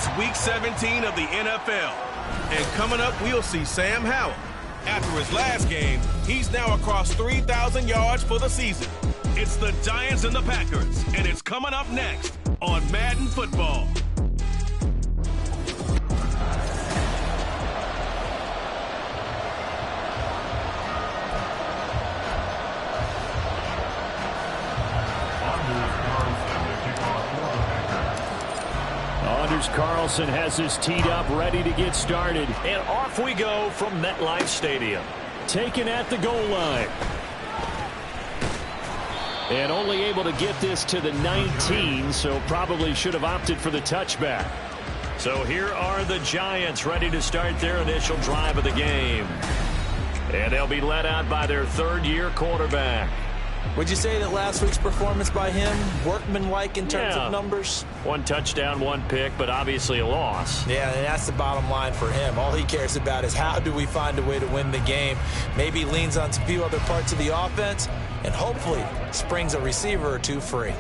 It's Week 17 of the NFL. And coming up, we'll see Sam Howell. After his last game, he's now across 3,000 yards for the season. It's the Giants and the Packers, and it's coming up next on Madden Football. Carlson has his teed up, ready to get started. And off we go from MetLife Stadium. Taken at the goal line. And only able to get this to the 19, so probably should have opted for the touchback. So here are the Giants ready to start their initial drive of the game. And they'll be led out by their third-year quarterback. Would you say that last week's performance by him, workmanlike in terms of numbers? 1 touchdown, 1 pick, but obviously a loss. Yeah, and that's the bottom line for him. All he cares about is how do we find a way to win the game. Maybe leans on a few other parts of the offense, and hopefully springs a receiver or two free.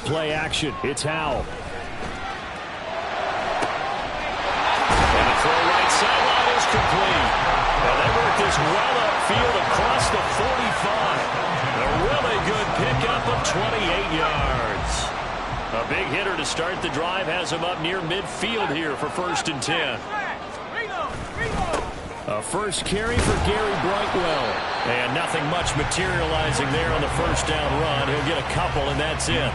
Play action. It's Howell. And the throw right sideline is complete. And they work this well upfield across the 45. A really good pickup of 28 yards. A big hitter to start the drive has him up near midfield here for 1st and 10. A first carry for Gary Brightwell. And nothing much materializing there on the first down run. He'll get a couple, and that's it.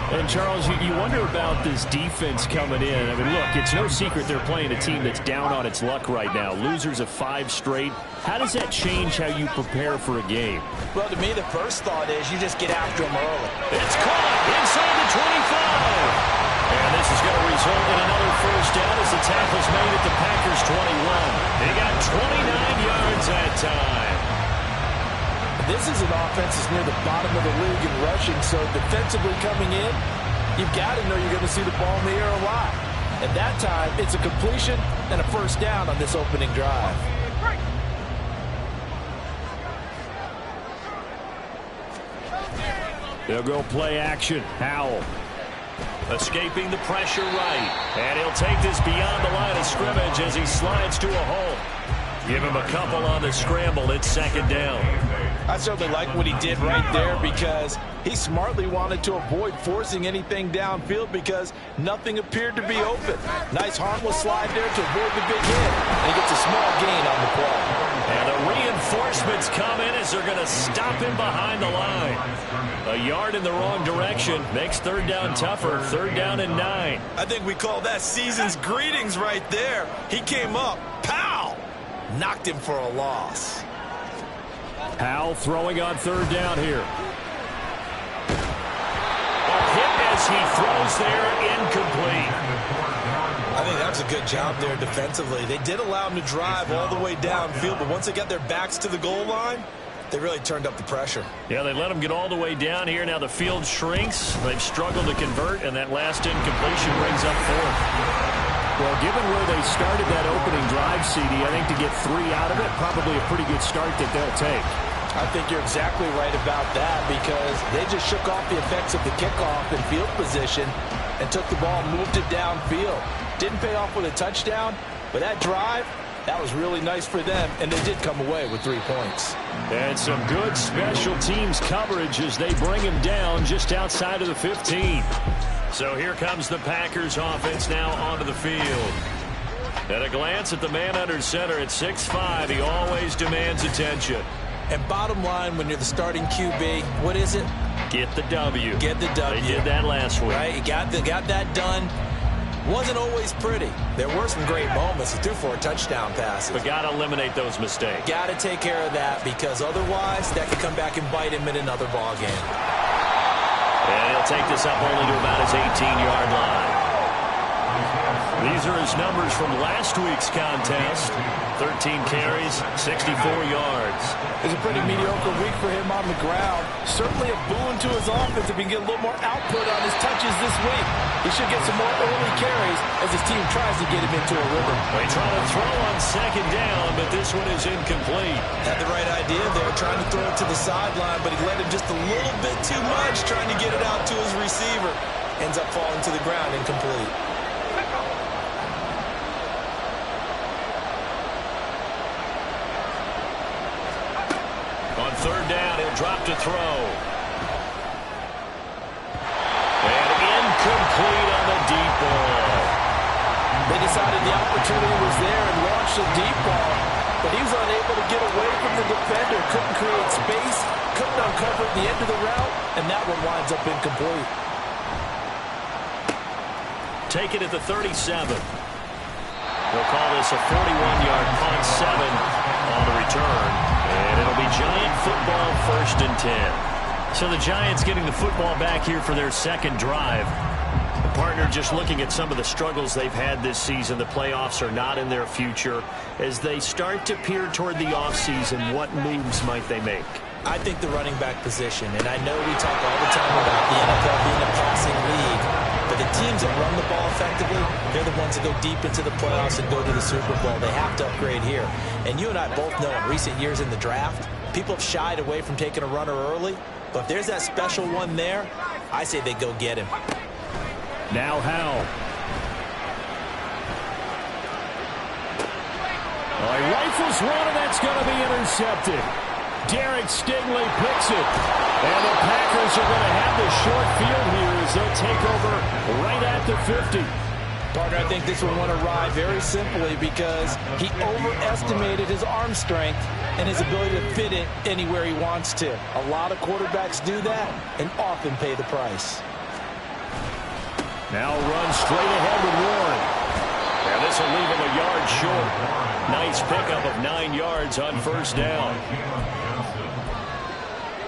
And, Charles, you wonder about this defense coming in. I mean, look, it's no secret they're playing a team that's down on its luck right now. Losers of 5 straight. How does that change how you prepare for a game? Well, to me, the first thought is you just get after them early. It's caught inside the 25. And this is going to result in another first down as the tackle's made at the Packers' 21. They got 29 yards that time. This is an offense that's near the bottom of the league in rushing, so defensively coming in, you've got to know you're going to see the ball in the air a lot. At that time, it's a completion and a first down on this opening drive. They'll go play action. Howell. Escaping the pressure right. And he'll take this beyond the line of scrimmage as he slides to a hole. Give him a couple on the scramble. It's 2nd down. I certainly like what he did right there because he smartly wanted to avoid forcing anything downfield because nothing appeared to be open. Nice harmless slide there to avoid the big hit. And he gets a small gain on the play. And the reinforcements come in as they're going to stop him behind the line. A yard in the wrong direction makes 3rd down tougher. 3rd down and 9. I think we call that season's greetings right there. He came up. Pow! Knocked him for a loss. Howell throwing on 3rd down here. A hit as he throws there, incomplete. I think that was a good job there defensively. They did allow him to drive all the way downfield, but once they got their backs to the goal line, they really turned up the pressure. Yeah, they let him get all the way down here. Now the field shrinks. They've struggled to convert, and that last incompletion brings up 4th. Well, given where they started that opening drive, CD, I think to get 3 out of it, probably a pretty good start that they'll take. I think you're exactly right about that because they just shook off the effects of the kickoff and field position and took the ball and moved it downfield. Didn't pay off with a touchdown, but that drive, that was really nice for them, and they did come away with 3 points. And some good special teams coverage as they bring him down just outside of the 15. So here comes the Packers offense now onto the field. At a glance at the man under center at 6'5", he always demands attention. And bottom line, when you're the starting QB, what is it? Get the W. Get the W. They did that last week. Right, you got that done. Wasn't always pretty. There were some great moments. He threw 4 touchdown passes. But got to eliminate those mistakes. Got to take care of that because otherwise that could come back and bite him in another ball game. And he'll take this up only to about his 18-yard line. These are his numbers from last week's contest. 13 carries, 64 yards. It's a pretty mediocre week for him on the ground. Certainly a boon to his offense if he can get a little more output on his touches this week. He should get some more early carries as his team tries to get him into a rhythm. They try to throw on second down, but this one is incomplete. Had the right idea there, trying to throw it to the sideline, but he let him just a little bit too much, trying to get it out to his receiver. Ends up falling to the ground, incomplete. On third down, he'll drop to throw. And incomplete on the deep ball. They decided the opportunity was there and launched a deep ball, but he was unable to get away from the defender. Couldn't create space, couldn't uncover the end of the route, and that one winds up incomplete. Take it at the 37. We'll call this a 41-yard punt, 7 on the return. And it'll be Giant football, 1st and 10. So the Giants getting the football back here for their second drive. The partner just looking at some of the struggles they've had this season. The playoffs are not in their future. As they start to peer toward the offseason, what moves might they make? I think the running back position, and I know we talk all the time about the NFL being a passing league, but the teams that run the ball effectively, they're the ones that go deep into the playoffs and go to the Super Bowl. They have to upgrade here. And you and I both know in recent years in the draft, people have shied away from taking a runner early, but if there's that special one there, I say they go get him. Now Howell. Oh, he rifles one, and that's going to be intercepted. Derek Stingley picks it. And the Packers are going to have the short field here as they'll take over right at the 50. Partner, I think this one won a ride very simply because he overestimated his arm strength and his ability to fit it anywhere he wants to. A lot of quarterbacks do that and often pay the price. Now run straight ahead with Warren. And this will leave him a yard short. Nice pickup of 9 yards on first down.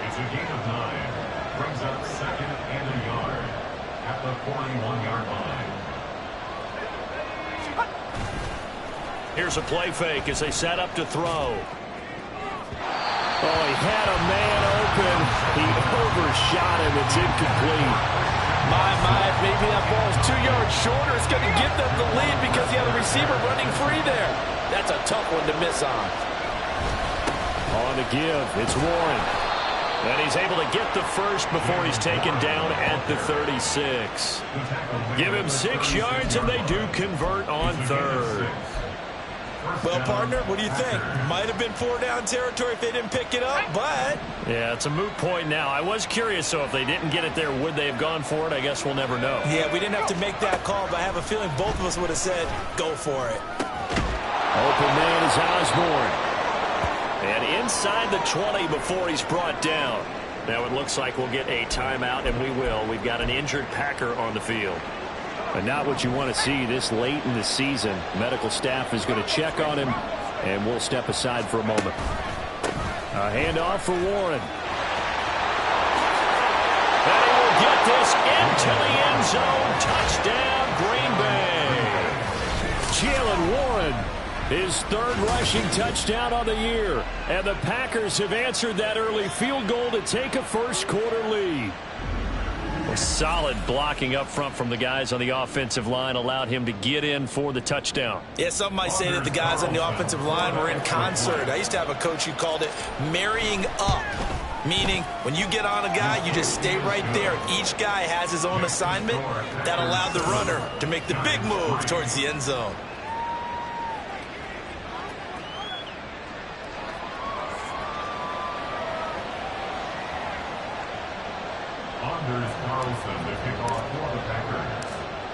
It's a gain of 9. Brings up 2nd and a yard at the 41-yard line. Here's a play fake as they set up to throw. Oh, he had a man open. He overshot him. It's incomplete. My, maybe that ball is 2 yards shorter. It's going to give them the lead because he had a receiver running free there. That's a tough one to miss on. On the give, it's Warren. And he's able to get the first before he's taken down at the 36. Give him 6 yards, and they do convert on third. Well, partner, what do you think? Might have been 4-down territory if they didn't pick it up, but... Yeah, it's a moot point now. I was curious, so if they didn't get it there, would they have gone for it? I guess we'll never know. Yeah, we didn't have to make that call, but I have a feeling both of us would have said, go for it. Open man is Osborne. And inside the 20 before he's brought down. Now it looks like we'll get a timeout, and we will. We've got an injured Packer on the field. But not what you want to see this late in the season. Medical staff is going to check on him, and we'll step aside for a moment. A handoff for Warren. And he will get this into the end zone. Touchdown, Green Bay. Jalen Warren, his 3rd rushing touchdown on the year. And the Packers have answered that early field goal to take a first-quarter lead. Solid blocking up front from the guys on the offensive line allowed him to get in for the touchdown. Yeah, some might say that the guys on the offensive line were in concert. I used to have a coach who called it marrying up, meaning when you get on a guy, you just stay right there. Each guy has his own assignment. That allowed the runner to make the big move towards the end zone.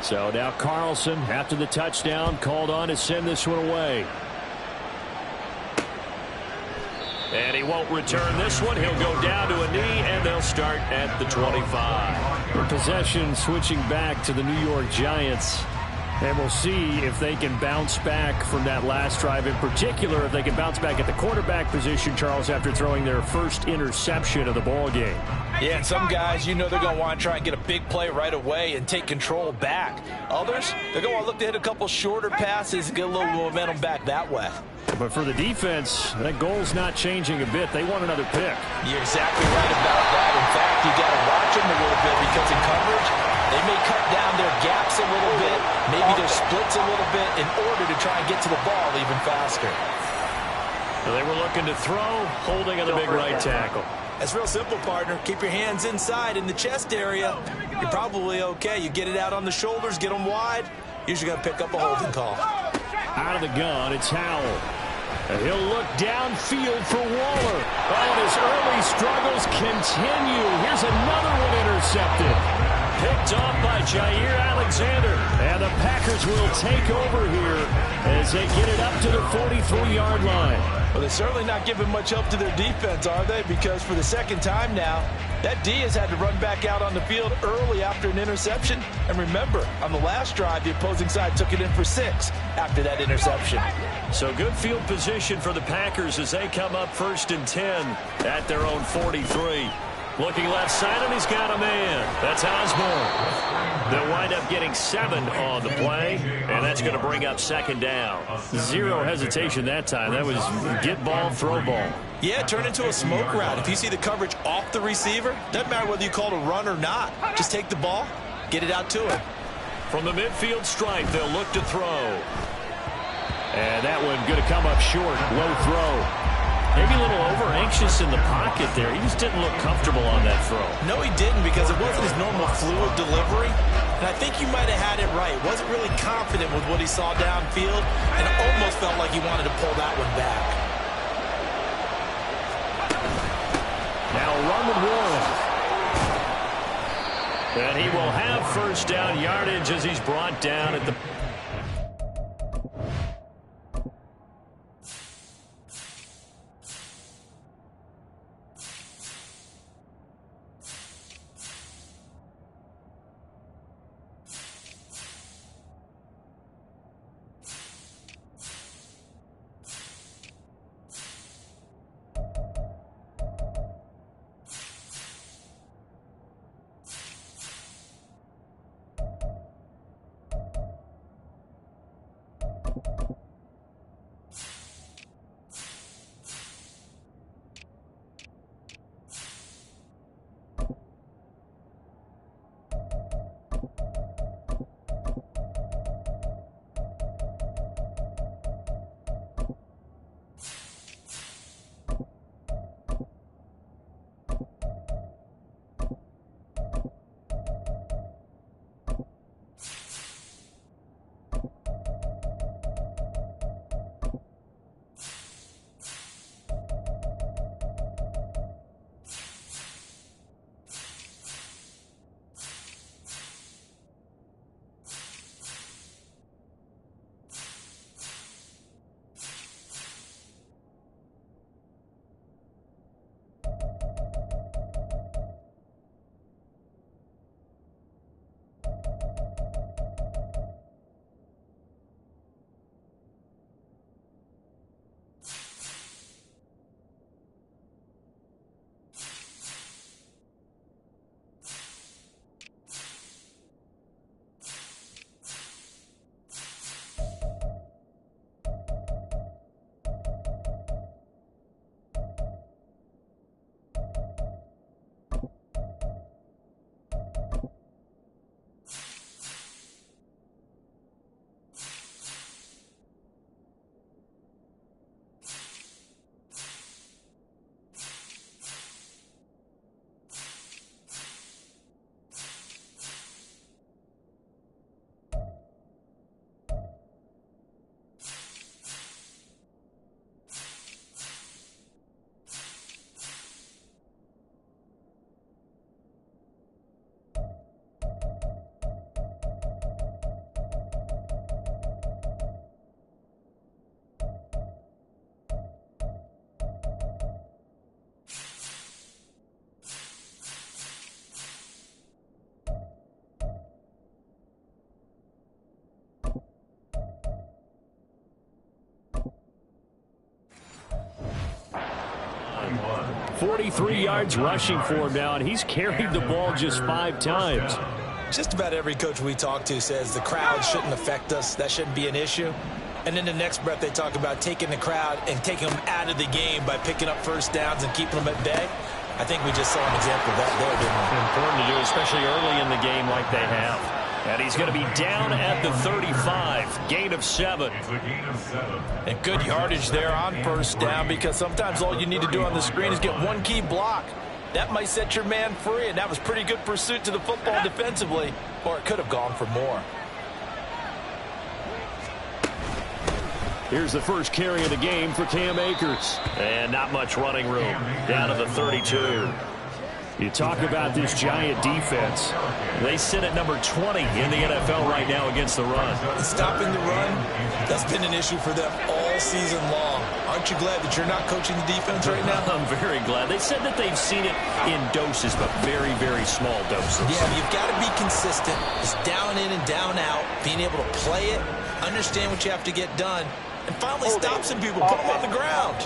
So now Carlson, after the touchdown, called on to send this one away. And he won't return this one. He'll go down to a knee, and they'll start at the 25. The possession switching back to the New York Giants. And we'll see if they can bounce back from that last drive, in particular, if they can bounce back at the quarterback position, Charles, after throwing their first interception of the ball game. Yeah, and some guys, you know they're going to want to try and get a big play right away and take control back. Others, they're going to look to hit a couple shorter passes and get a little momentum back that way. But for the defense, that goal's not changing a bit. They want another pick. You're exactly right about that. In fact, you got to watch them a little bit because in coverage, they may cut down their gaps a little bit, maybe their splits a little bit in order to try and get to the ball even faster. So they were looking to throw, holding on the big right tackle. That's real simple, partner. Keep your hands inside in the chest area. You're probably okay. You get it out on the shoulders, get them wide. Usually going to pick up a holding call. Out of the gun, it's Howell. And he'll look downfield for Waller. Oh, and his early struggles continue. Here's another one intercepted. Picked off by Jair Alexander. And the Packers will take over here as they get it up to the 43-yard line. Well, they're certainly not giving much help to their defense, are they? Because for the second time now, that D has had to run back out on the field early after an interception. And remember, on the last drive, the opposing side took it in for 6 after that interception. So good field position for the Packers as they come up 1st and 10 at their own 43. Looking left side, and he's got a man. That's Osborne. They'll wind up getting 7 on the play, and that's going to bring up 2nd down. Zero hesitation that time. That was get ball, throw ball. Yeah, turn into a smoke route. If you see the coverage off the receiver, doesn't matter whether you call it a run or not. Just take the ball, get it out to him. From the midfield stripe, they'll look to throw. And that one going to come up short. Low throw. Maybe a little over-anxious in the pocket there. He just didn't look comfortable on that throw. No, he didn't, because it wasn't his normal fluid delivery. And I think you might have had it right. Wasn't really confident with what he saw downfield, and it almost felt like he wanted to pull that one back. Now run with Warren. And he will have 1st down yardage as he's brought down at the... 43 yards rushing for him now, and he's carried the ball just 5 times. Just about every coach we talk to says the crowd shouldn't affect us. That shouldn't be an issue. And in the next breath, they talk about taking the crowd and taking them out of the game by picking up first downs and keeping them at bay. I think we just saw an example of that there, didn't we? Important to do, especially early in the game like they have. And he's going to be down at the 35. Gain of 7. And good yardage there on first down, because sometimes all you need to do on the screen is get one key block. That might set your man free, and that was pretty good pursuit to the football defensively, or it could have gone for more. Here's the first carry of the game for Cam Akers. And not much running room. Down to the 32. You talk about this Giant defense. They sit at number 20 in the NFL right now against the run. Stopping the run, that's been an issue for them all season long. Aren't you glad that you're not coaching the defense right now? I'm very glad. They said that they've seen it in doses, but very, very small doses. Yeah, you've got to be consistent. It's down in and down out, being able to play it, understand what you have to get done, and finally stop some people, put them on the ground.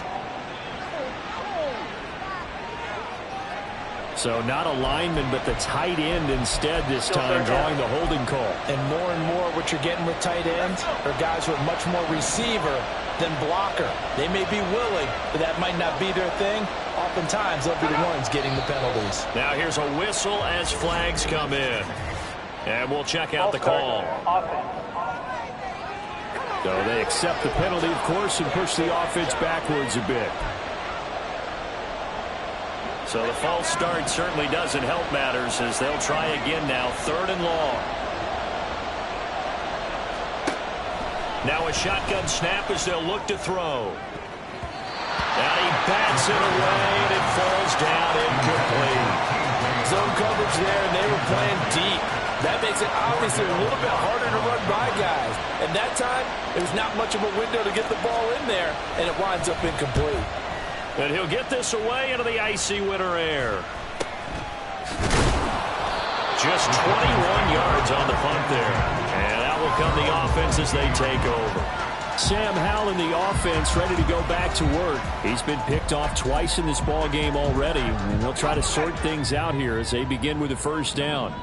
So not a lineman, but the tight end instead this time, drawing the holding call. And more what you're getting with tight ends are guys who are much more receiver than blocker. They may be willing, but that might not be their thing. Oftentimes, they'll be the ones getting the penalties. Now here's a whistle as flags come in. And we'll check out the call. So they accept the penalty, of course, and push the offense backwards a bit. So the false start certainly doesn't help matters, as they'll try again now, 3rd and long. Now a shotgun snap as they'll look to throw. And he bats it away, and it falls down incomplete. Zone coverage there, and they were playing deep. That makes it obviously a little bit harder to run by guys. And that time, there's not much of a window to get the ball in there, and it winds up incomplete. And he'll get this away into the icy winter air. Just 21 yards on the punt there. And out will come the offense as they take over. Sam Howell in the offense ready to go back to work. He's been picked off twice in this ball game already. And they'll try to sort things out here as they begin with the first down.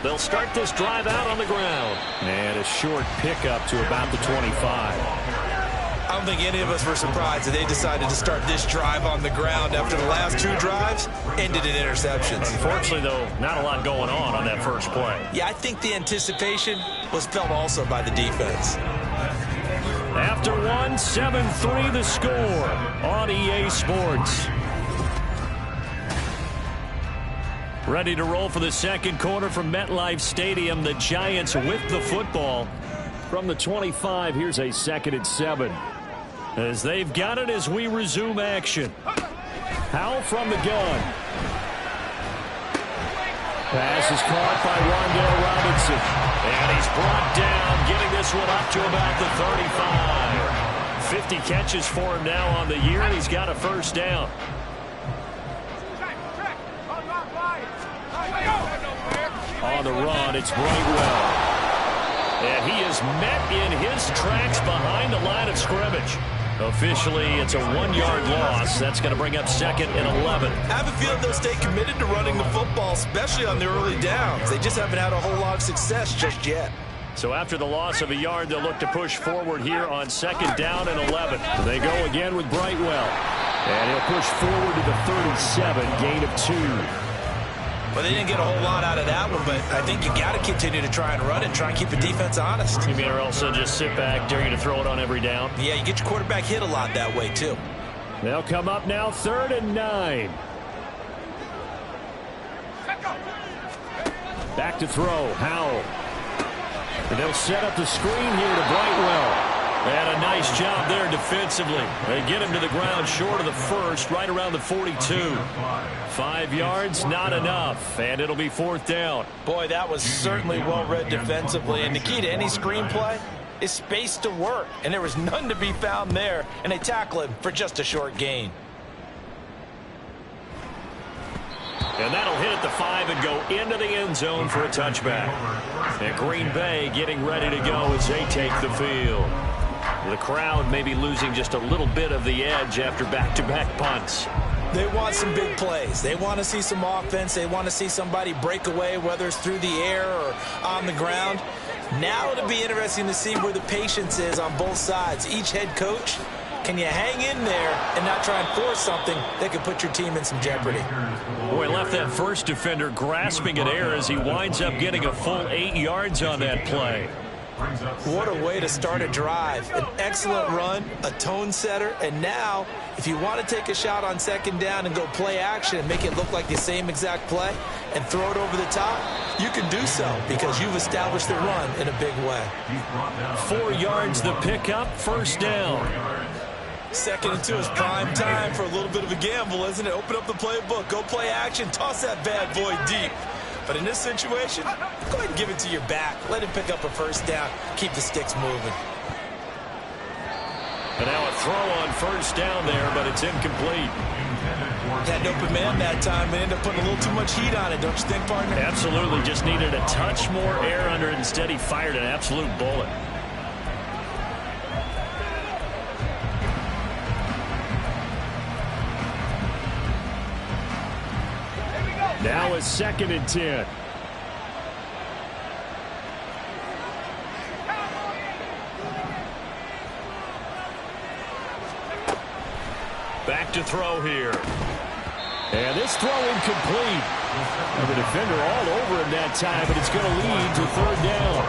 They'll start this drive out on the ground. And a short pickup to about the 25. I don't think any of us were surprised that they decided to start this drive on the ground after the last 2 drives ended in interceptions. Unfortunately, though, not a lot going on that first play. Yeah, I think the anticipation was felt also by the defense. After 1, 7-3 the score on EA Sports. Ready to roll for the second quarter from MetLife Stadium. The Giants with the football. From the 25, here's a 2nd and 7. As they've got it as we resume action. Howell from the gun. Pass is caught by Rondale Robinson. And he's brought down, getting this one up to about the 35. 50 catches for him now on the year, and he's got a first down. On the run, it's Brightwell. And he is met in his tracks behind the line of scrimmage. Officially, it's a 1-yard loss. That's going to bring up 2nd and 11. I have a feeling they'll stay committed to running the football, especially on the early downs. They just haven't had a whole lot of success just yet. So after the loss of a yard, they'll look to push forward here on 2nd down and 11. They go again with Brightwell. And he'll push forward to the 37, gain of 2. Well, they didn't get a whole lot out of that one, but I think you got to continue to try and run it, try and keep the defense honest. You mean, or else they'll just sit back, dare you to throw it on every down? Yeah, you get your quarterback hit a lot that way, too. They'll come up now, 3rd and 9. Back to throw, Howell. And they'll set up the screen here to Brightwell. And a nice job there defensively. They get him to the ground short of the first, right around the 42. 5 yards, not enough, and it'll be 4th down. Boy, that was certainly well-read defensively, and the key to any screenplay is space to work, and there was none to be found there, and they tackle him for just a short gain. And that'll hit at the 5 and go into the end zone for a touchback. And Green Bay getting ready to go as they take the field. The crowd maybe losing just a little bit of the edge after back-to-back punts. They want some big plays. They want to see some offense. They want to see somebody break away, whether it's through the air or on the ground. Now it'll be interesting to see where the patience is on both sides. Each head coach, can you hang in there and not try and force something that could put your team in some jeopardy? Boy, left that first defender grasping at air as he winds up getting a full 8 yards on that play. What a way to start a drive. An excellent run, a tone setter, and now if you want to take a shot on second down and go play action and make it look like the same exact play and throw it over the top, you can do so because you've established the run in a big way. 4 yards the pickup, first down. 2nd and 2 is prime time for a little bit of a gamble, isn't it? Open up the playbook, go play action, toss that bad boy deep. But in this situation, go ahead and give it to your back. Let him pick up a first down. Keep the sticks moving. And now a throw on first down there, but it's incomplete. Had an open man that time and ended up putting a little too much heat on it, don't you think, partner? Absolutely. Just needed a touch more air under it. Instead, he fired an absolute bullet. Now a 2nd and 10. Back to throw here. And this throw incomplete. And the defender all over him that time, but it's going to lead to 3rd down.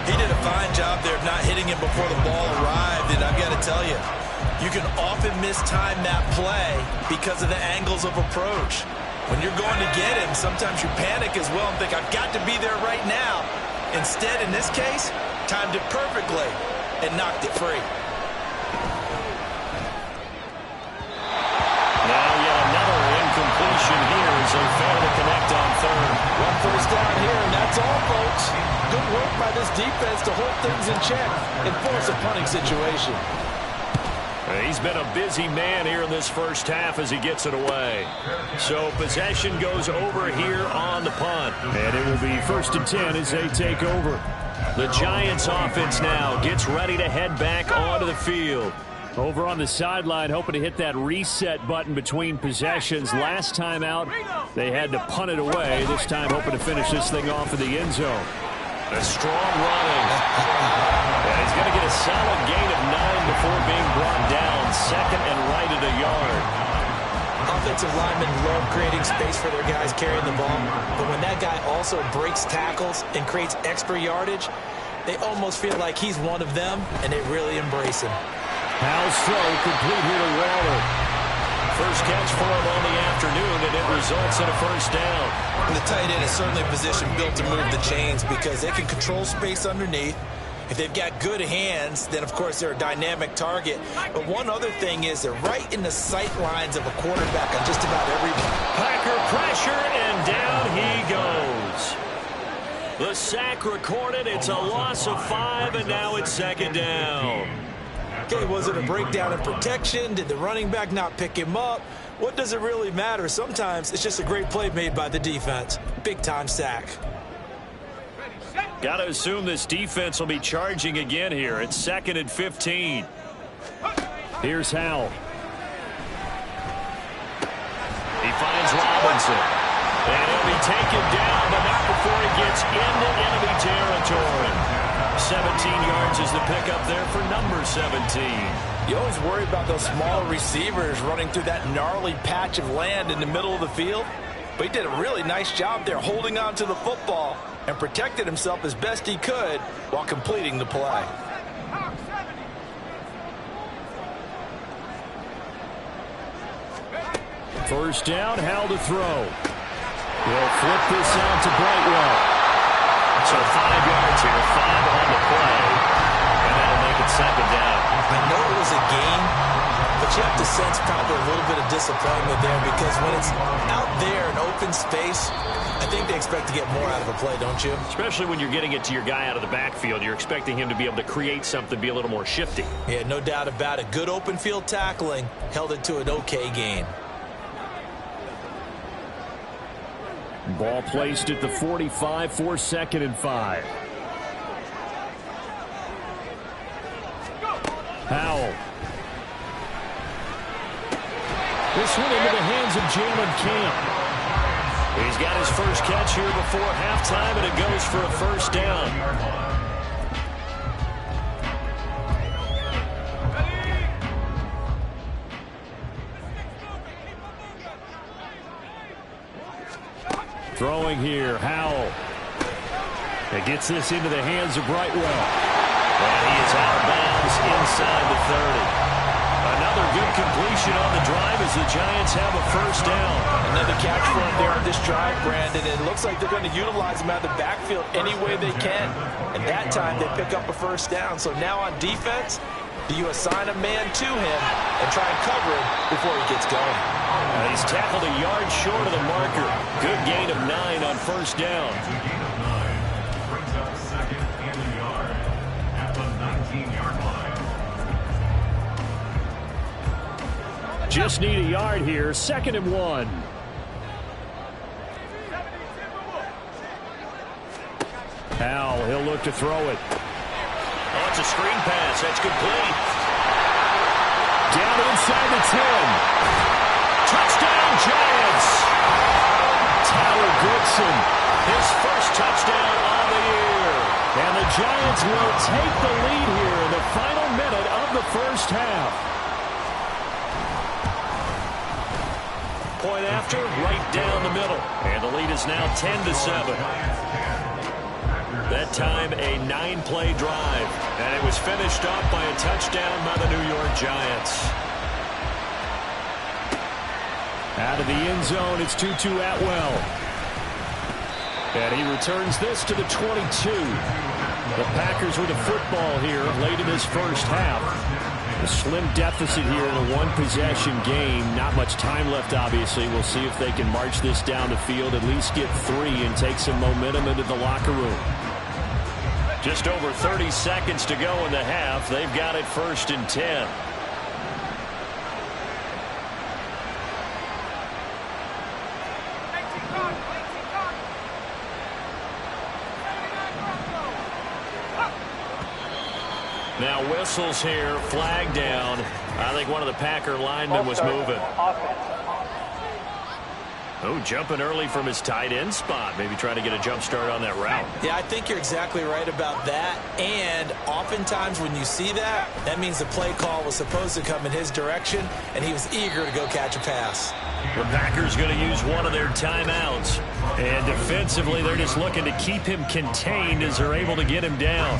He did a fine job there of not hitting him before the ball arrived, and I've got to tell you, you can often mistime that play because of the angles of approach. When you're going to get him, sometimes you panic as well and think, I've got to be there right now. Instead, in this case, timed it perfectly and knocked it free. Now yet another incompletion here as they fail to connect on 3rd. One first down here, and that's all, folks. Good work by this defense to hold things in check and force a punting situation. He's been a busy man here in this first half as he gets it away. So possession goes over here on the punt. And it will be 1st and 10 as they take over. The Giants offense now gets ready to head back onto the field. Over on the sideline, hoping to hit that reset button between possessions. Last time out, they had to punt it away. This time hoping to finish this thing off in the end zone. A strong running. And he's going to get a solid gain of 9 before being brought down. 2nd and right at a yard. Offensive linemen love creating space for their guys carrying the ball. But when that guy also breaks tackles and creates extra yardage, they almost feel like he's one of them, and they really embrace him. Howell's throw complete here to Waller. First catch for him on the afternoon, and it results in a first down. And the tight end is certainly a position built to move the chains because they can control space underneath. If they've got good hands, then, of course, they're a dynamic target. But one other thing is they're right in the sight lines of a quarterback on just about every Packer pressure, and down he goes. The sack recorded. It's a loss of 5, and now it's 2nd down. Okay, was it a breakdown in protection? Did the running back not pick him up? What does it really matter? Sometimes it's just a great play made by the defense. Big-time sack. Got to assume this defense will be charging again here. It's 2nd and 15. Here's Howell. He finds Robinson. And he'll be taken down, but not before he gets into enemy territory. 17 yards is the pickup there for number 17. You always worry about those small receivers running through that gnarly patch of land in the middle of the field. But he did a really nice job there holding on to the football and protected himself as best he could while completing the play. First down, Howell to throw. He'll flip this out to Brightwell. So 5 yards here, 5 on the play, and that'll make it 2nd down. I know it was a game, but you have to sense probably a little bit of disappointment there because when it's out there in open space, I think they expect to get more out of a play, don't you? Especially when you're getting it to your guy out of the backfield. You're expecting him to be able to create something, be a little more shifty. Yeah, no doubt about it. Good open field tackling held it to an okay gain. Ball placed at the 45 for 2nd and 5. Howell. This one into the hands of Jalen Camp. He's got his first catch here before halftime, and it goes for a first down. Throwing here, Howell. It gets this into the hands of Brightwell. And he is out of bounds inside the 30. Another good completion on the drive as the Giants have a first down. Another catch for him there on this drive, Brandon. It looks like they're going to utilize him out of the backfield any way they can. And that time they pick up a first down. So now on defense, do you assign a man to him and try and cover him before he gets going? He's tackled a yard short of the marker. Good gain of 9 on first down. Gain of 9 brings up second and a yard at the 19-yard line. Just need a yard here. 2nd and 1. Howell, he'll look to throw it. Oh, it's a screen pass. That's complete. Down inside the 10. Touchdown, Giants. Tyler Goodson, his first touchdown on the year. And the Giants will take the lead here in the final minute of the first half. Point after, right down the middle. And the lead is now 10-7. That time a 9-play drive. And it was finished off by a touchdown by the New York Giants. Out of the end zone, it's 2-2 Atwell. And he returns this to the 22. The Packers with a football here late in this first half. A slim deficit here in a one-possession game. Not much time left, obviously. We'll see if they can march this down the field, at least get 3, and take some momentum into the locker room. Just over 30 seconds to go in the half. They've got it 1st and 10. Now whistles here, flag down. I think one of the Packer linemen was moving. Oh, jumping early from his tight end spot. Maybe trying to get a jump start on that route. Yeah, I think you're exactly right about that. And oftentimes when you see that, that means the play call was supposed to come in his direction, and he was eager to go catch a pass. The Packers going to use one of their timeouts. And defensively, they're just looking to keep him contained as they're able to get him down.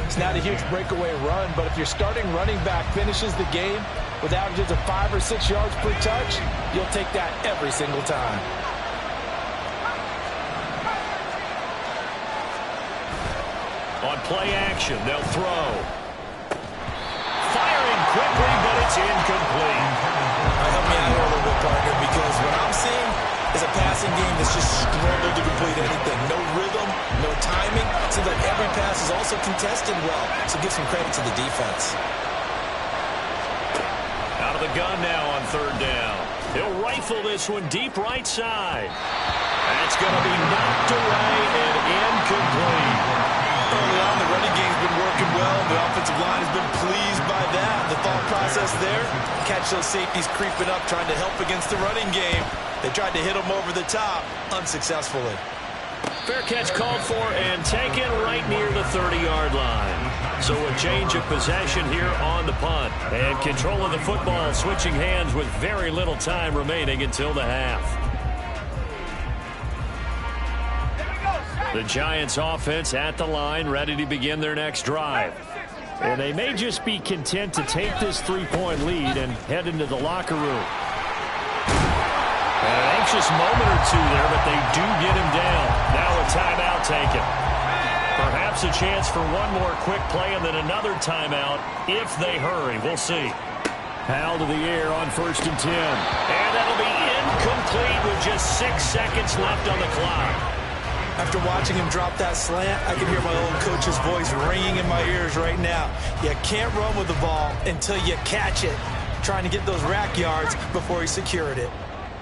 It's not a huge breakaway run, but if your starting running back finishes the game with averages of 5 or 6 yards per touch, you'll take that every single time. On play action, they'll throw. Firing quickly, but it's incomplete. Help me out here a little bit, partner, because what I'm seeing is a passing game that's just struggled to complete anything. No rhythm, no timing. Seems like every pass is also contested well, so give some credit to the defense. Out of the gun now on 3rd down. He'll rifle this one deep right side. That's going to be knocked away and incomplete. Early on, the running game's been working well. The offensive line has been pleased by that. The thought process there, catch those safeties creeping up, trying to help against the running game. They tried to hit them over the top, unsuccessfully. Fair catch called for and taken right near the 30-yard line. So a change of possession here on the punt. And control of the football switching hands with very little time remaining until the half. The Giants offense at the line, ready to begin their next drive. And they may just be content to take this 3-point lead and head into the locker room. And an anxious moment or two there, but they do get him down. Now a timeout taken. Perhaps a chance for one more quick play and then another timeout if they hurry. We'll see. Howell to the air on 1st and 10. And that'll be incomplete with just 6 seconds left on the clock. After watching him drop that slant, I can hear my old coach's voice ringing in my ears right now. You can't run with the ball until you catch it. Trying to get those rack yards before he secured it.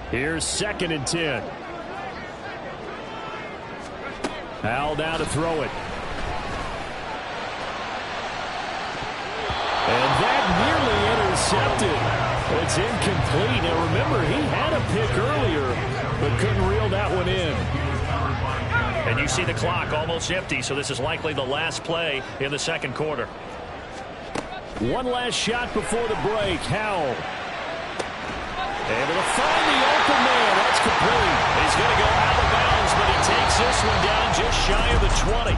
Here's 2nd and 10. Howell down to throw it. And that it's incomplete. Now remember, he had a pick earlier, but couldn't reel that one in. And you see the clock almost empty, so this is likely the last play in the second quarter. One last shot before the break. Howell. Able to find the open man. That's complete. He's going to go out of bounds, but he takes this one down just shy of the 20.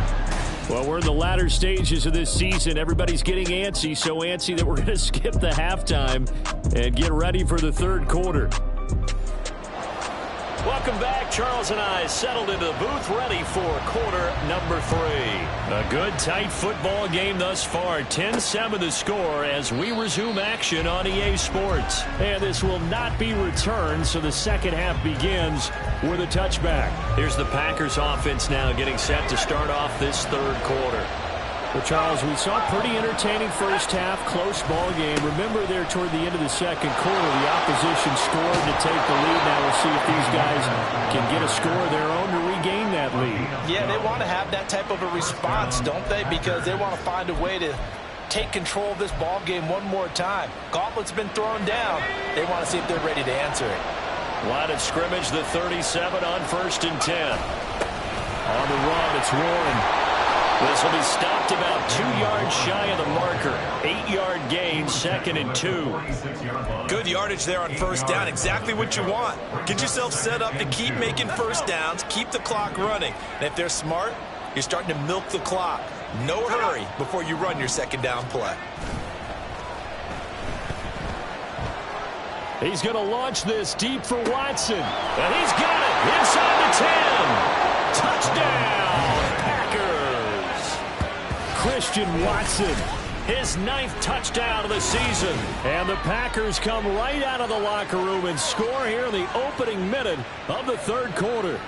Well, we're in the latter stages of this season. Everybody's getting antsy, so antsy that we're going to skip the halftime and get ready for the third quarter. Welcome back. Charles and I settled into the booth, ready for quarter number 3. A good, tight football game thus far. 10-7 the score as we resume action on EA Sports. And this will not be returned, so the second half begins with a touchback. Here's the Packers offense now getting set to start off this third quarter. Well, Charles, we saw a pretty entertaining first half, close ball game. Remember there toward the end of the second quarter, the opposition scored to take the lead. Now we'll see if these guys can get a score of their own to regain that lead. Yeah, they want to have that type of a response, don't they? Because they want to find a way to take control of this ball game one more time. Gauntlet's been thrown down. They want to see if they're ready to answer it. Line of scrimmage, the 37 on 1st and 10. On the run, it's Warren. This will be stopped about 2 yards shy of the marker. 8-yard gain, 2nd and 2. Good yardage there on first down. Exactly what you want. Get yourself set up to keep making first downs, keep the clock running. And if they're smart, you're starting to milk the clock. No hurry before you run your second down play. He's going to launch this deep for Watson. And he's got it inside the 10. Touchdown, Packers. Christian Watson, his 9th touchdown of the season. And the Packers come right out of the locker room and score here in the opening minute of the third quarter.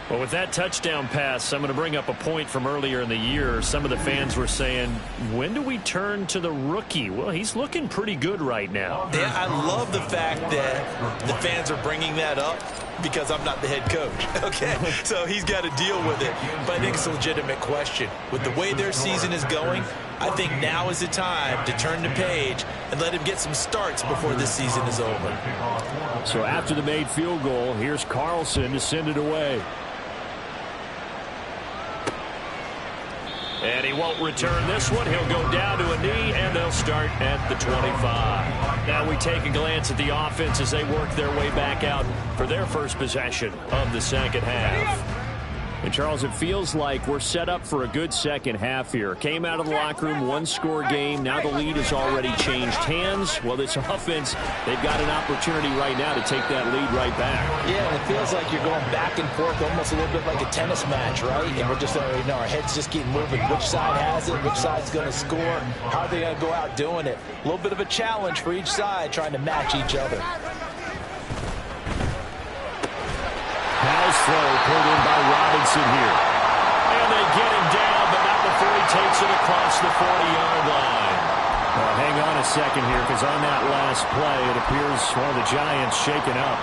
Well, with that touchdown pass, I'm going to bring up a point from earlier in the year. Some of the fans were saying, when do we turn to the rookie? Well, he's looking pretty good right now. Yeah, I love the fact that the fans are bringing that up because I'm not the head coach, okay? So he's got to deal with it. But I think it's a legitimate question. With the way their season is going, I think now is the time to turn the page and let him get some starts before this season is over. So after the made field goal, here's Carlson to send it away. And he won't return this one. He'll go down to a knee, and they'll start at the 25. Now we take a glance at the offense as they work their way back out for their first possession of the second half. And, Charles, it feels like we're set up for a good second half here. Came out of the locker room, one-score game. Now the lead has already changed hands. Well, this offense, they've got an opportunity right now to take that lead right back. Yeah, and it feels like you're going back and forth almost a little bit like a tennis match, right? And we're just, our heads just keep moving. Which side has it? Which side's going to score? How are they going to go out doing it? A little bit of a challenge for each side trying to match each other. Pass throw pulled in by Robinson here. And they get him down, but not before he takes it across the 40-yard line. Well, hang on a second here, because on that last play, it appears, well, the Giants shaken up.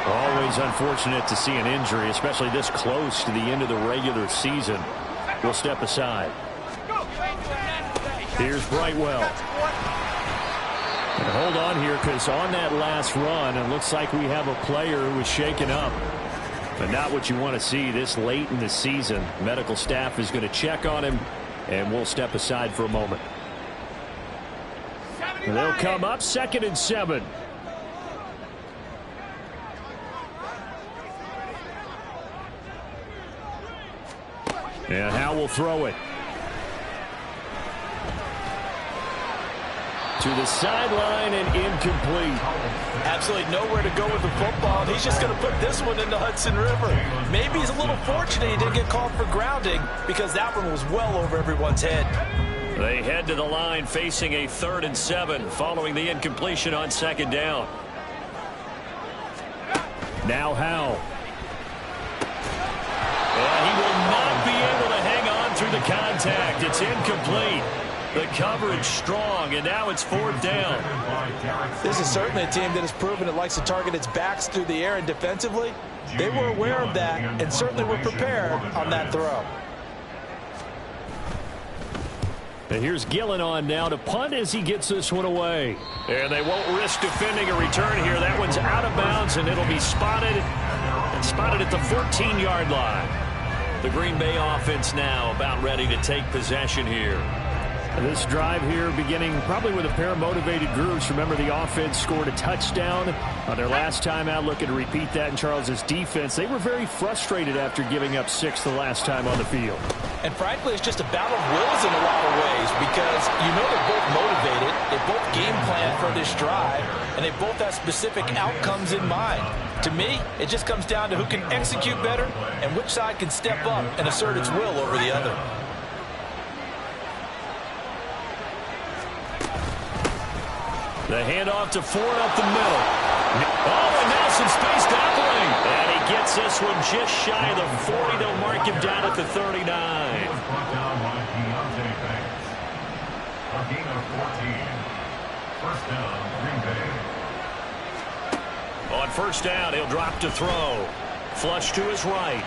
Always unfortunate to see an injury, especially this close to the end of the regular season. We'll step aside. Here's Brightwell. And hold on here, because on that last run, it looks like we have a player who was shaken up. But not what you want to see this late in the season. Medical staff is going to check on him, and we'll step aside for a moment. And they'll come up 2nd and 7. And Howe will throw it. To the sideline and incomplete. Absolutely nowhere to go with the football. He's just going to put this one in the Hudson River. Maybe he's a little fortunate he didn't get called for grounding because that one was well over everyone's head. They head to the line facing a 3rd and 7 following the incompletion on 2nd down. Now Howe. And he will not be able to hang on through the contact. It's incomplete. The coverage strong, and now it's 4th down. This is certainly a team that has proven it likes to target its backs through the air, and defensively, they were aware of that and certainly were prepared on that throw. And here's Gillen on now to punt as he gets this one away. And they won't risk defending a return here. That one's out of bounds, and it'll be spotted at the 14-yard line. The Green Bay offense now about ready to take possession here. This drive here beginning probably with a pair of motivated groups. Remember, the offense scored a touchdown on their last time out. Looking to repeat that in Charles's defense. They were very frustrated after giving up 6 the last time on the field. And frankly, it's just a battle of wills in a lot of ways because you know they're both motivated. They both game plan for this drive, and they both have specific outcomes in mind. To me, it just comes down to who can execute better and which side can step up and assert its will over the other. The handoff to Ford up the middle. Oh, and now some space tackling. And he gets this one just shy of the 40. They'll mark him down at the 39. Brought down by Deontay Banks. A gain of 14. First down, Green Bay. On first down, he'll drop to throw. Flush to his right.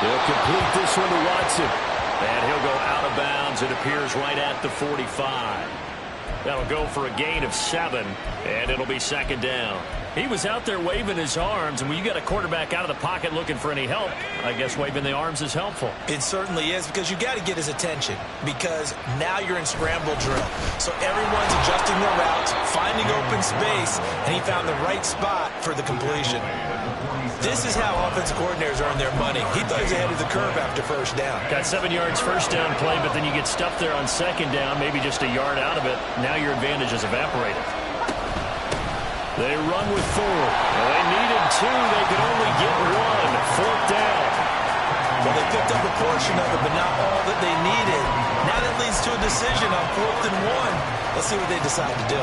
He'll complete this one to Watson. And he'll go out of bounds. It appears right at the 45. That'll go for a gain of 7, and it'll be second down. He was out there waving his arms, and when you got a quarterback out of the pocket looking for any help, I guess waving the arms is helpful. It certainly is because you got to get his attention because now you're in scramble drill. So everyone's adjusting their routes, finding open space, and he found the right spot for the completion. This is how offensive coordinators earn their money. He thought he was ahead of the curve after first down. Got 7 yards first down play, but then you get stuffed there on second down, maybe just a yard out of it. Now your advantage is evaporated. They run with 4. Well, they needed 2. They could only get 1. Fourth down. Well, they picked up a portion of it, but not all that they needed. Now that leads to a decision on 4th and 1. Let's see what they decide to do.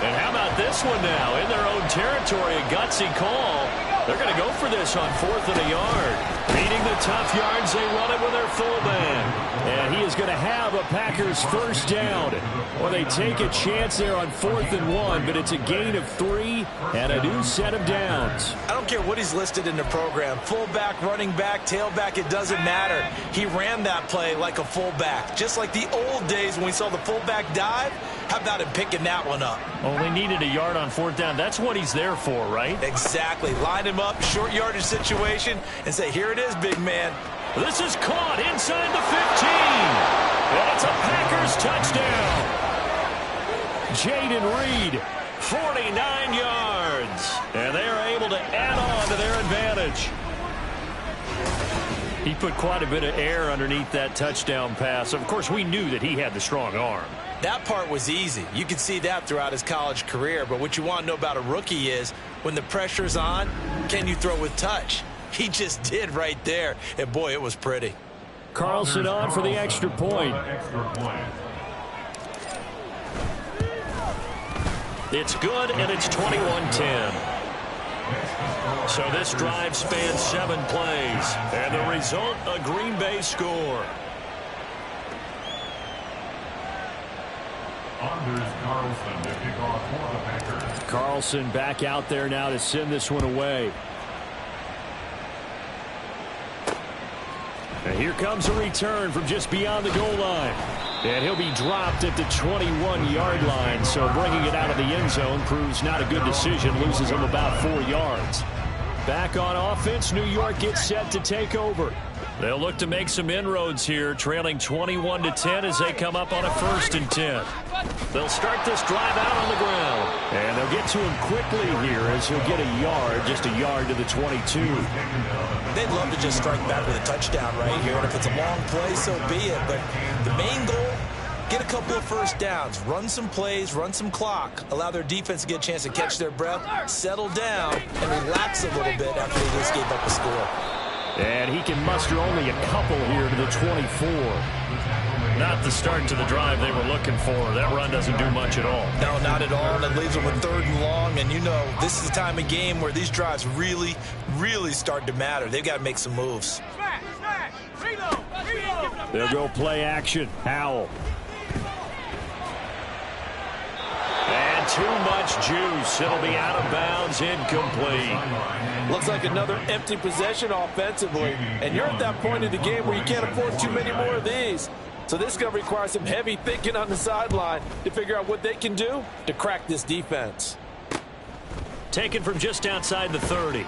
And how about this one now? In their own territory, a gutsy call. They're going to go for this on 4th and a yard. Beating the tough yards, they run it with their fullback. And he is going to have a Packers first down. Well, they take a chance there on 4th and 1, but it's a gain of 3 and a new set of downs. I don't care what he's listed in the program. Fullback, running back, tailback, it doesn't matter. He ran that play like a fullback. Just like the old days when we saw the fullback dive. How about him picking that one up? Oh, they needed a yard on 4th down. That's what he's there for, right? Exactly. Line him up, short yardage situation, and say, here it is, big man. This is caught inside the 15. And it's a Packers touchdown. Jaden Reed, 49 yards. And they are able to add on to their advantage. He put quite a bit of air underneath that touchdown pass. Of course, we knew that he had the strong arm. That part was easy. You could see that throughout his college career. But what you want to know about a rookie is when the pressure's on, can you throw with touch? He just did right there. And, boy, it was pretty. Carlson on for the extra point. It's good, and it's 21-10. So this drive spans 7 plays. And the result, a Green Bay score. Carlson to kick off for the Packers. Carlson back out there now to send this one away. And here comes a return from just beyond the goal line. And he'll be dropped at the 21-yard line. So bringing it out of the end zone proves not a good decision. Loses him about 4 yards. Back on offense, New York gets set to take over. They'll look to make some inroads here, trailing 21-10 as they come up on a 1st and 10. They'll start this drive out on the ground. And they'll get to him quickly here as he'll get a yard, just a yard to the 22. They'd love to just strike back with a touchdown right here. And if it's a long play, so be it. But the main goal, get a couple of first downs, run some plays, run some clock, allow their defense to get a chance to catch their breath, settle down, and relax a little bit after they just gave up a score. And he can muster only a couple here to the 24. Not the start to the drive they were looking for. That run doesn't do much at all. No, not at all. And it leaves them with 3rd and long. And you know, this is the time of game where these drives really, really start to matter. They've got to make some moves. They'll go play action. Howell. And too much juice. It'll be out of bounds, incomplete. Looks like another empty possession offensively. And you're at that point in the game where you can't afford too many more of these. So this is going to require some heavy thinking on the sideline to figure out what they can do to crack this defense. Taken from just outside the 30.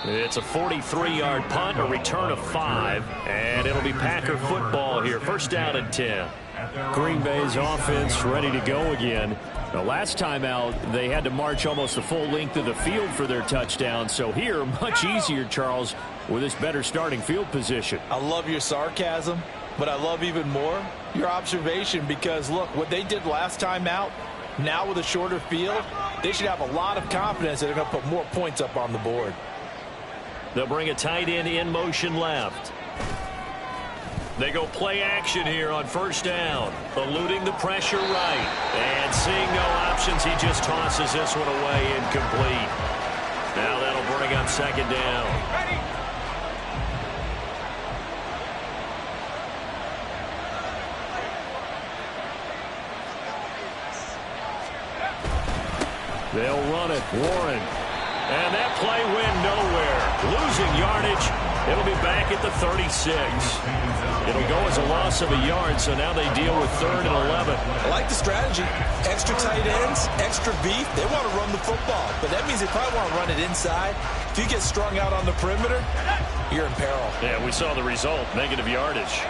It's a 43-yard punt, a return of 5, and it'll be Packer football here. First down and 10. Green Bay's offense ready to go again. The last time out, they had to march almost the full length of the field for their touchdown. So here, much easier, Charles, with this better starting field position. I love your sarcasm, but I love even more your observation because, look, what they did last time out, now with a shorter field, they should have a lot of confidence that they're going to put more points up on the board. They'll bring a tight end in motion left. They go play action here on first down. Eluding the pressure right. And seeing no options, he just tosses this one away, incomplete. Now that'll bring up second down. They'll run it. Warren. And that play went nowhere. Losing yardage. It'll be back at the 36. It'll go as a loss of a yard, so now they deal with 3rd and 11. I like the strategy. Extra tight ends, extra beef. They want to run the football, but that means they probably want to run it inside. If you get strung out on the perimeter, you're in peril. Yeah, we saw the result, negative yardage.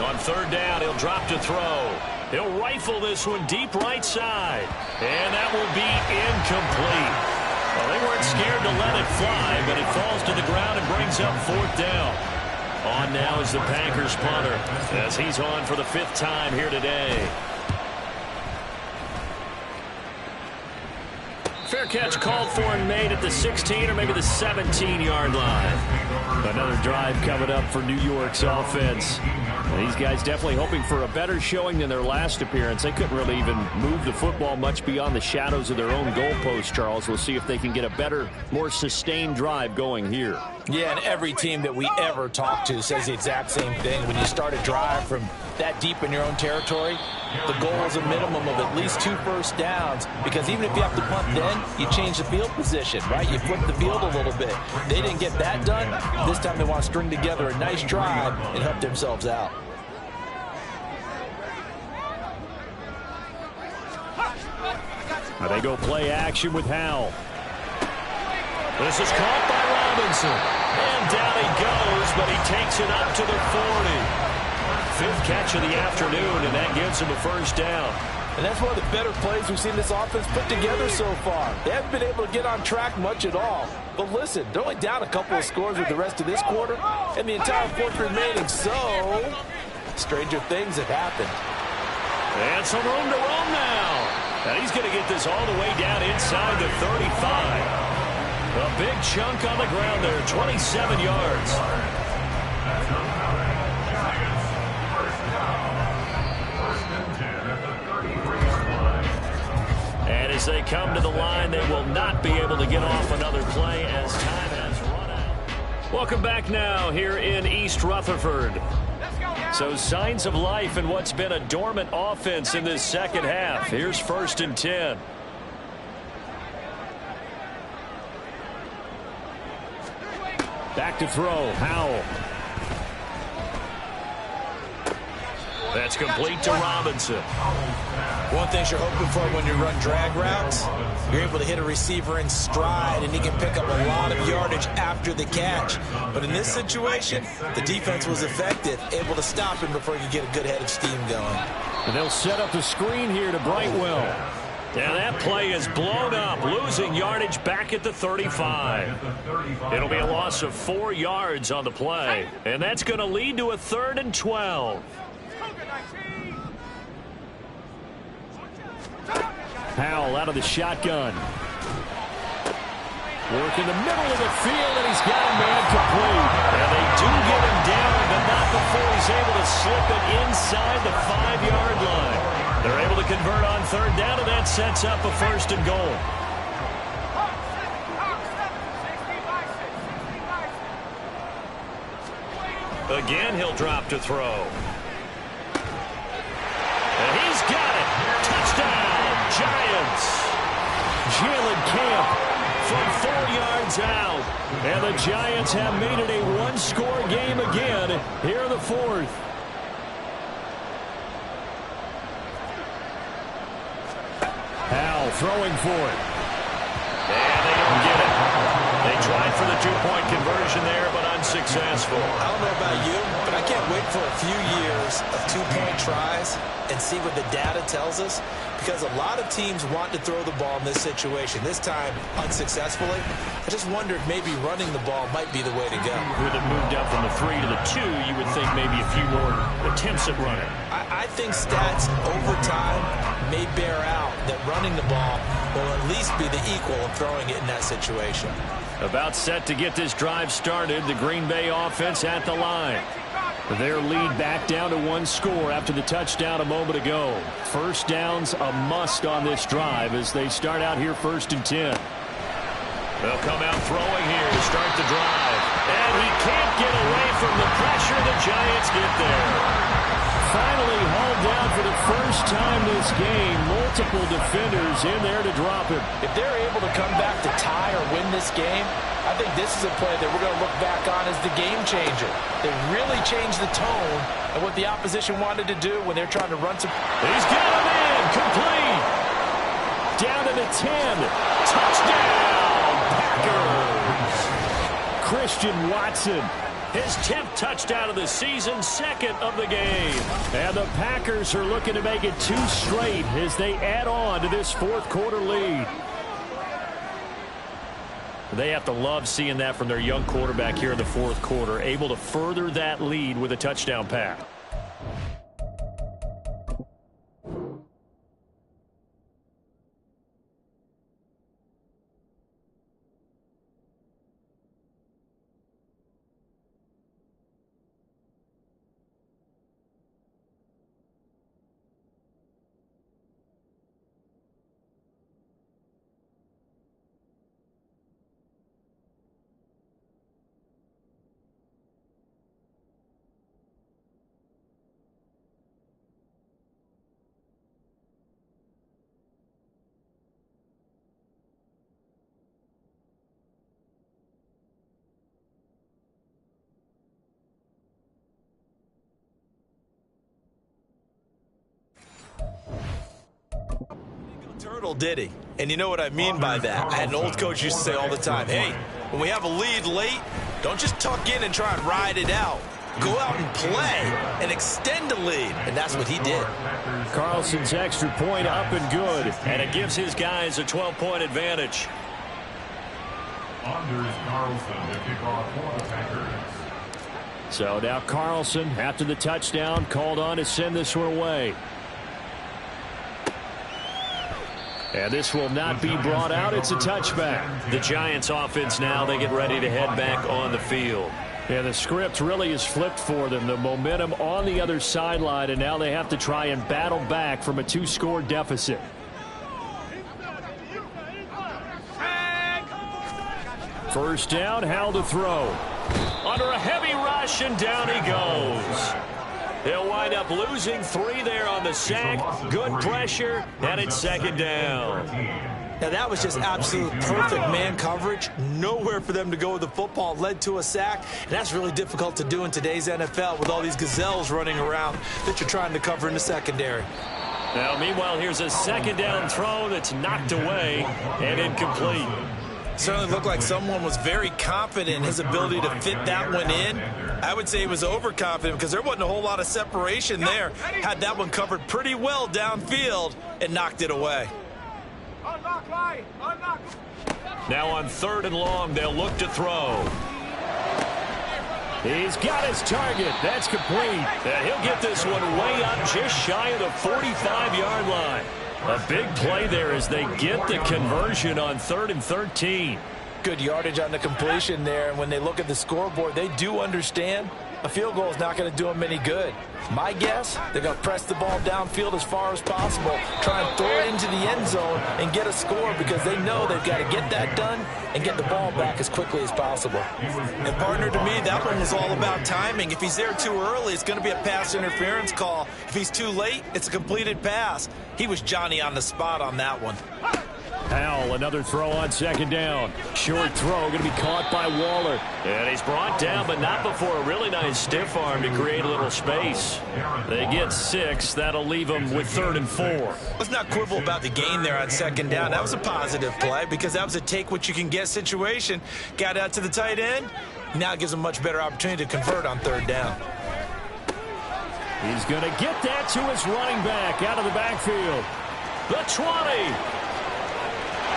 On 3rd down, he'll drop to throw. He'll rifle this one deep right side. And that will be incomplete. Well, they weren't scared to let it fly, but it falls to the ground and brings up 4th down. On now is the Packers punter, as he's on for the 5th time here today. Fair catch called for and made at the 16 or maybe the 17-yard line. Another drive coming up for New York's offense. These guys definitely hoping for a better showing than their last appearance. They couldn't really even move the football much beyond the shadows of their own goalpost, Charles. We'll see if they can get a better, more sustained drive going here. Yeah, and every team that we ever talk to says the exact same thing. When you start a drive from that deep in your own territory, the goal is a minimum of at least 2 first downs, because even if you have to punt then, you change the field position, right? You flip the field a little bit. They didn't get that done. This time they want to string together a nice drive and help themselves out. They go play action with Howell. This is caught by Robinson. And down he goes, but he takes it up to the 40. 5th catch of the afternoon, and that gives him a first down. And that's one of the better plays we've seen this offense put together so far. They haven't been able to get on track much at all. But listen, they're only down a couple of scores with the rest of this quarter, and the entire 4th remaining, so stranger things have happened. And some room to roam now. And he's going to get this all the way down inside the 35. A big chunk on the ground there, 27 yards. And as they come to the line, they will not be able to get off another play as time has run out. Welcome back now here in East Rutherford. So signs of life in what's been a dormant offense in this second half. Here's 1st and 10. Back to throw. Howell. That's complete to Robinson. One thing you're hoping for when you run drag routes, you're able to hit a receiver in stride, and he can pick up a lot of yardage after the catch. But in this situation, the defense was effective, able to stop him before he could get a good head of steam going. And they'll set up the screen here to Brightwell. And that play is blown up, losing yardage back at the 35. It'll be a loss of 4 yards on the play, and that's going to lead to a 3rd and 12. Howell out of the shotgun. Work in the middle of the field, and he's got a man complete. And they do get him down, but not before he's able to slip it inside the 5-yard line. They're able to convert on 3rd down, and that sets up a 1st and goal. Again, he'll drop to throw. Jalen Camp from 4 yards out. And the Giants have made it a one-score game again here in the fourth. Howell throwing for it. And they don't get it. They tried for the two-point conversion there, but unsuccessful. I don't know about you, but I can't wait for a few years of two-point tries and see what the data tells us, because a lot of teams want to throw the ball in this situation. This time, unsuccessfully. I just wonder if maybe running the ball might be the way to go. With it moved up from the 3 to the 2, you would think maybe a few more attempts at running. I think stats over time may bear out that running the ball will at least be the equal of throwing it in that situation. About set to get this drive started, the Green Bay offense at the line. Their lead back down to one score after the touchdown a moment ago. First down's a must on this drive as they start out here 1st and 10. They'll come out throwing here to start the drive. And he can't get away from the pressure. The Giants get there. Finally hauled down for the first time this game. Multiple defenders in there to drop him. If they're able to come back to tie or win this game, I think this is a play that we're going to look back on as the game changer. They really changed the tone of what the opposition wanted to do when they're trying to run some. He's got him in. Complete. Down to the 10. Touchdown, Packers. Christian Watson. His 10th touchdown of the season, 2nd of the game. And the Packers are looking to make it 2 straight as they add on to this 4th quarter lead. They have to love seeing that from their young quarterback here in the 4th quarter, able to further that lead with a touchdown pass. Turtle, did he? And you know what I mean by that. I had an old coach used to say all the time, hey, when we have a lead late, don't just tuck in and try and ride it out. Go out and play and extend the lead. And that's what he did. Carlson's extra point up and good. And it gives his guys a 12-point advantage. Anders Carlson to kick off for the Packers. So now Carlson, after the touchdown, called on to send this one away. And this will not be brought out. It's a touchback. The Giants offense now, they get ready to head back on the field. Yeah, the script really is flipped for them. The momentum on the other sideline, and now they have to try and battle back from a 2-score deficit. First down, Howell to throw. Under a heavy rush, and down he goes. They'll wind up losing 3 there on the sack. Good pressure, and it's 2nd down. Now, that was just absolute perfect man coverage. Nowhere for them to go with the football. Led to a sack, and that's really difficult to do in today's NFL with all these gazelles running around that you're trying to cover in the secondary. Now, meanwhile, here's a 2nd down throw that's knocked away and incomplete. Certainly looked like someone was very confident in his ability to fit that one in. I would say he was overconfident because there wasn't a whole lot of separation there. Had that one covered pretty well downfield and knocked it away. Now on 3rd and long, they'll look to throw. He's got his target. That's complete. And he'll get this one way up just shy of the 45-yard line. A big play there as they get the conversion on 3rd and 13. Good yardage on the completion there. And when they look at the scoreboard, they do understand a field goal is not going to do them any good. My guess, they're going to press the ball downfield as far as possible, try and throw it into the end zone and get a score because they know they've got to get that done and get the ball back as quickly as possible. And partner, to me, that one was all about timing. If he's there too early, it's going to be a pass interference call. If he's too late, it's a completed pass. He was Johnny on the spot on that one. Howell, another throw on second down. Short throw, going to be caught by Waller. And he's brought down, but not before a really nice stiff arm to create a little space. They get 6. That'll leave them with 3rd and 4. Let's not quibble about the gain there on second down. That was a positive play because that was a take-what-you-can-get situation. Got out to the tight end. Now it gives them a much better opportunity to convert on 3rd down. He's going to get that to his running back out of the backfield. The 20.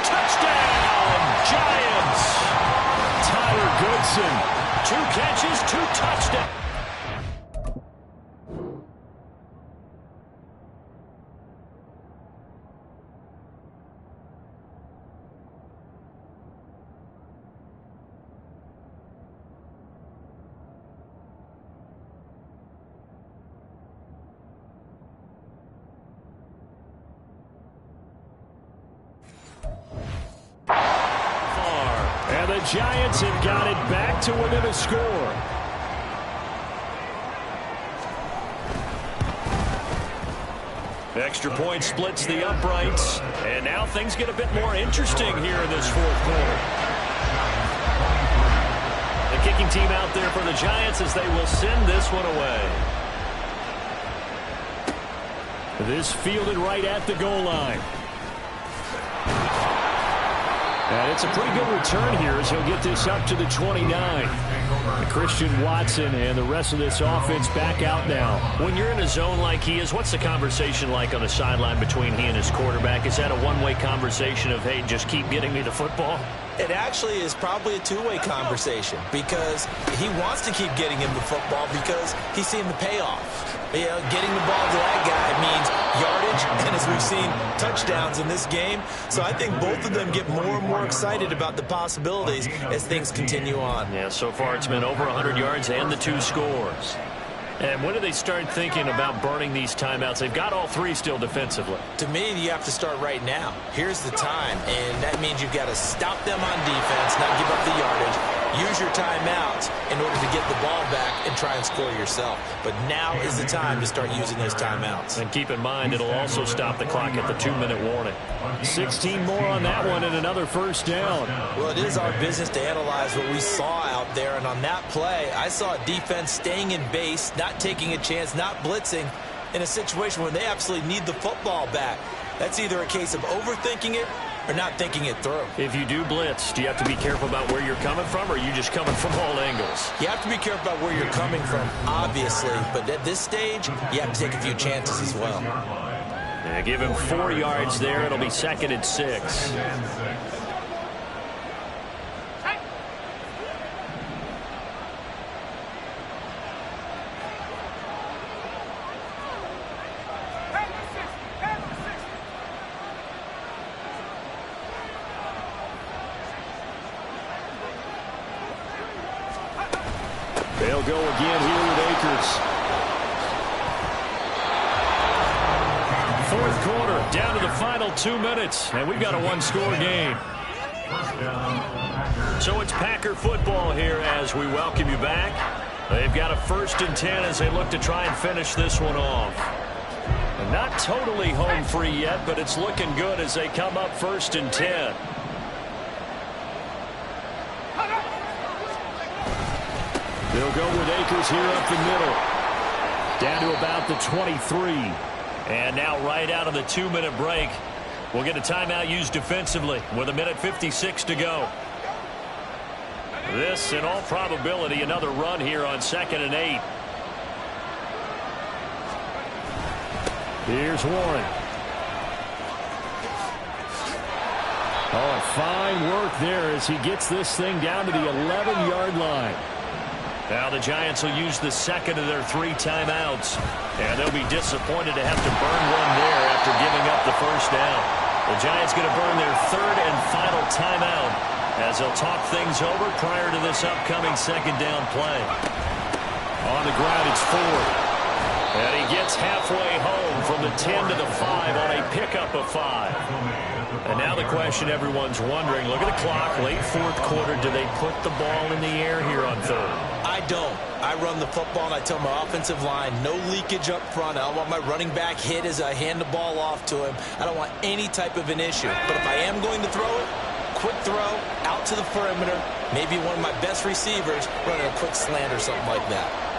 Touchdown, Giants! Tyler Goodson. 2 catches, 2 touchdowns. And the Giants have got it back to within a score. Extra point splits the uprights. And now things get a bit more interesting here in this 4th quarter. The kicking team out there for the Giants as they will send this one away. This fielded right at the goal line. And it's a pretty good return here as he'll get this up to the 29. Christian Watson and the rest of this offense back out now. When you're in a zone like he is, what's the conversation like on the sideline between he and his quarterback? Is that a one-way conversation of, hey, just keep getting me the football? It actually is probably a two-way conversation because he wants to keep getting him the football because he's seeing the payoff. You know, getting the ball to that guy means yardage, and as we've seen, touchdowns in this game. So I think both of them get more and more excited about the possibilities as things continue on. Yeah, so far it's been over 100 yards and the 2 scores. And when do they start thinking about burning these timeouts? They've got all 3 still defensively. To me, you have to start right now. Here's the time, and that means you've got to stop them on defense, not give up the yardage. Use your timeouts in order to get the ball back and try and score yourself. But now is the time to start using those timeouts. And keep in mind, it'll also stop the clock at the 2-minute warning. 16 more on that one and another first down. Well, it is our business to analyze what we saw out there. And on that play, I saw a defense staying in base, not taking a chance, not blitzing in a situation where they absolutely need the football back. That's either a case of overthinking it or not thinking it through. If you do blitz, do you have to be careful about where you're coming from, or are you just coming from all angles? You have to be careful about where you're coming from, obviously. But at this stage, you have to take a few chances as well. Yeah, give him 4 yards there. It'll be 2nd and 6. They'll go again here with Akers. 4th quarter, down to the final 2 minutes, and we've got a 1-score game. So it's Packer football here as we welcome you back. They've got a 1st and 10 as they look to try and finish this one off. And not totally home free yet, but it's looking good as they come up 1st and 10. They'll go with Akers here up the middle. Down to about the 23. And now right out of the 2-minute break, we'll get a timeout used defensively with 1:56 to go. This, in all probability, another run here on 2nd and 8. Here's Warren. Oh, fine work there as he gets this thing down to the 11-yard line. Now the Giants will use the 2nd of their 3 timeouts. And they'll be disappointed to have to burn one there after giving up the 1st down. The Giants going to burn their 3rd and final timeout as they'll talk things over prior to this upcoming 2nd down play. On the ground, it's Ford. And he gets halfway home from the 10 to the 5 on a pickup of 5. And now the question everyone's wondering, look at the clock, late 4th quarter, do they put the ball in the air here on 3rd? I don't. I run the football, and I tell my offensive line, no leakage up front. I don't want my running back hit as I hand the ball off to him. I don't want any type of an issue. But if I am going to throw it, quick throw, out to the perimeter, maybe one of my best receivers running a quick slant or something like that.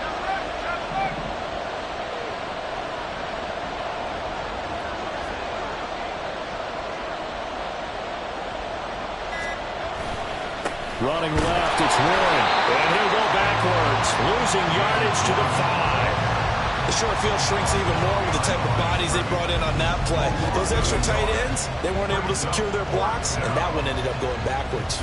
Running left, it's Warren. And he'll go backwards, losing yardage to the 5. The short field shrinks even more with the type of bodies they brought in on that play. Those extra tight ends, they weren't able to secure their blocks, and that one ended up going backwards.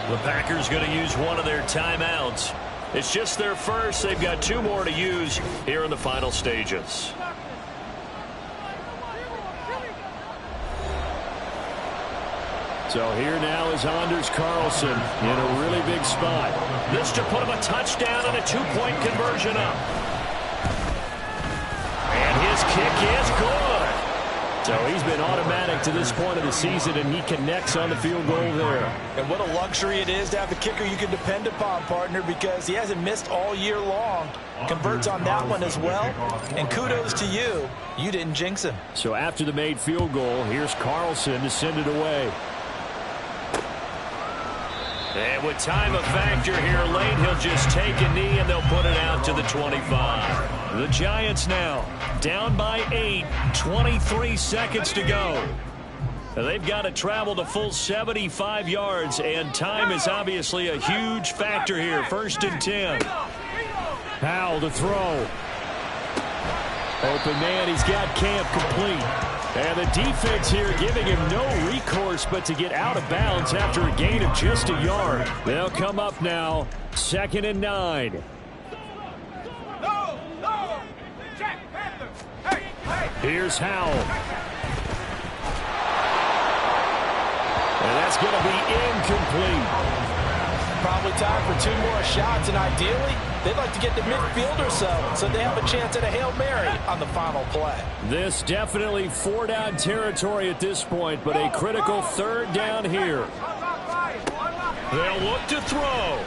The Packers going to use one of their timeouts. It's just their first. They've got 2 more to use here in the final stages. So here now is Anders Carlson in a really big spot. This to put him a touchdown and a 2-point conversion up. And his kick is good. So he's been automatic to this point of the season, and he connects on the field goal there. And what a luxury it is to have a kicker you can depend upon, partner, because he hasn't missed all year long. Converts on that one as well. And kudos to you. You didn't jinx him. So after the made field goal, here's Carlson to send it away. And with time a factor here late, he'll just take a knee and they'll put it out to the 25. The Giants now down by 8, 23 seconds to go. They've got to travel the full 75 yards, and time is obviously a huge factor here. 1st and 10. Howell to throw. Open man, he's got Camp complete. And the defense here giving him no recourse but to get out of bounds after a gain of just a yard. They'll come up now, 2nd and 9. Here's Howell. And that's going to be incomplete. Probably time for 2 more shots, and ideally, they'd like to get to midfield or so they have a chance at a Hail Mary on the final play. This definitely 4-down territory at this point, but a critical 3rd down here. They'll look to throw.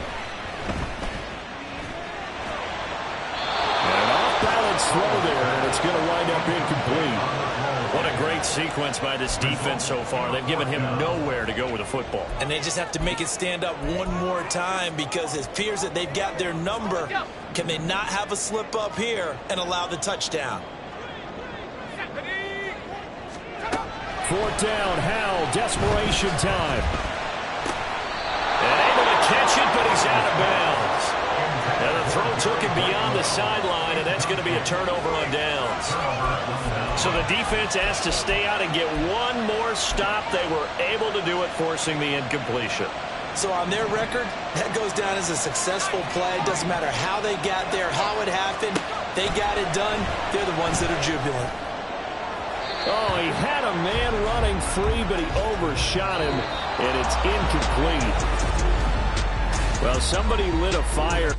An off-balance throw there, and it's going to wind up incomplete. What a great sequence by this defense so far. They've given him nowhere to go with the football. And they just have to make it stand up one more time, because it appears that they've got their number. Can they not have a slip up here and allow the touchdown? 4th down, Howell, desperation time. And able to catch it, but he's out of bounds. And the throw took him beyond the sideline, and that's going to be a turnover on downs. So the defense has to stay out and get one more stop. They were able to do it, forcing the incompletion. So on their record, that goes down as a successful play. Doesn't matter how they got there, how it happened. They got it done. They're the ones that are jubilant. Oh, he had a man running free, but he overshot him, and it's incomplete. Well, somebody lit a fire.